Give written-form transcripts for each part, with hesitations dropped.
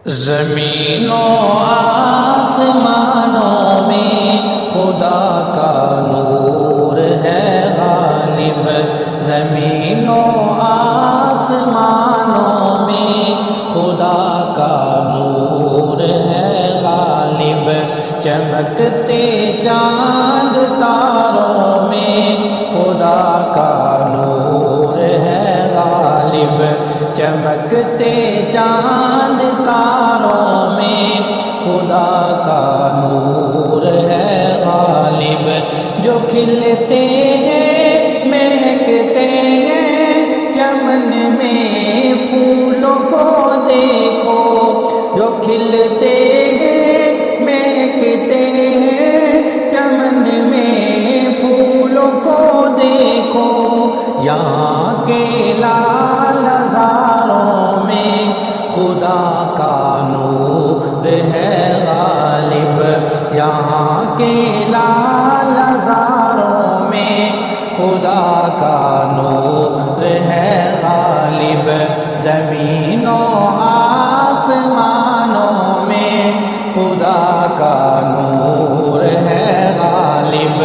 زمین و آسمانوں میں خدا کا نور ہے غالب، زمین و آسمانوں میں خدا کا نور ہے غالب، چمکتے چاند تاروں میں خدا کا نور ہے غالب، چمکتے چاند تاروں میں خدا کا نور ہے غالب، جو کھلتے ہیں مہکتے ہیں چمن میں پھولوں کو دیکھو، جو کھلتے ہیں مہکتے ہیں چمن میں پھولوں کو دیکھو، یہاں کے لال ہزاروں میں خدا کا نور ہے غالب، یہاں کے لال ہزاروں میں خدا کا نور ہے غالب، زمین و آسمانوں میں خدا کا نور ہے غالب،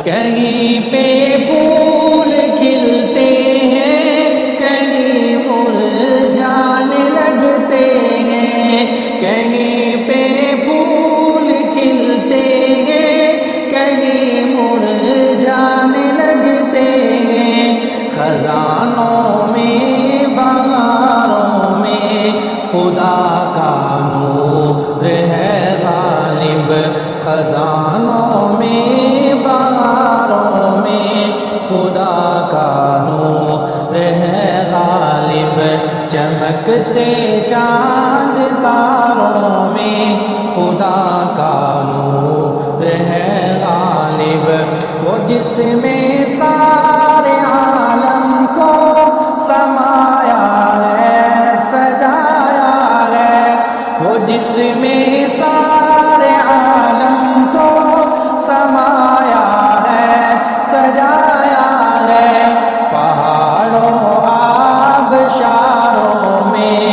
کہیں پہ پھول کھلتے ہیں کہیں مرجھانے لگتے ہیں، کہیں پہ پھول کھلتے ہیں کہیں مرجھانے لگتے ہیں، خزانوں میں بہاروں میں خدا کا نور ہے غالب، خزانوں میں بہاروں میں خدا کا نور ہے غالب، چمکتے چاند تاروں میں خدا کا نور ہے غالب، وہ جس میں سارے عالم کو سمایا ہے سجایا ہے، وہ جس میں سارے عالم کو سمایا ہے سجایا ہے، پہاڑوں آبشاروں میں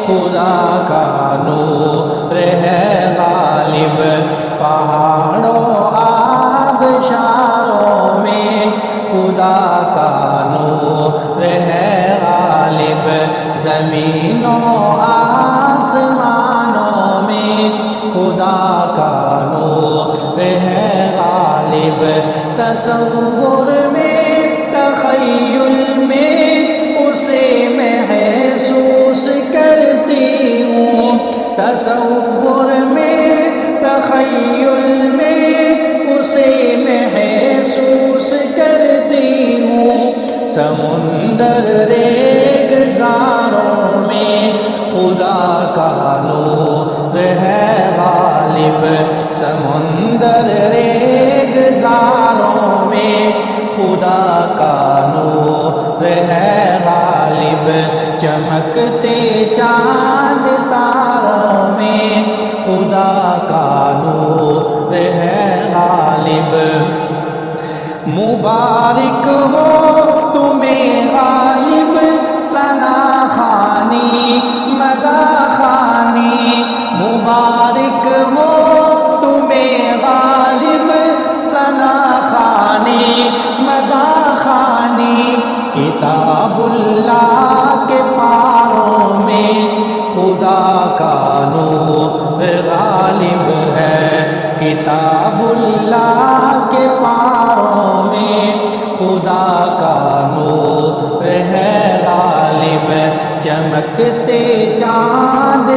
خدا کا نور ہے غالب، پہاڑوں آبشاروں میں خدا کا نور ہے غالب، زمین و آسمانوں میں خدا کا نور ہے غالب، تصور میں تخیل میں اسے محسوس کرتی ہوں، تصور میں تخیل میں اسے محسوس کرتی ہوں، سمندر ریگزاروں میں خدا کا نور ہے غالب، سمندر ریگزاروں میں خدا کا نور ہے غالب، چمکتے چاند تاروں میں خدا کا نور ہے غالب، مبارک ہو تمہیں غالب ثنا خوانی مدح خوانی، مبارک ہو تمہیں غالب ثنا خوانی مدح خوانی، کتاب اللہ کے پاروں میں خدا کا نور غالب ہے، کتاب اللہ کے پاروں میں خدا کا نور ہے غالب، چمکتے چاند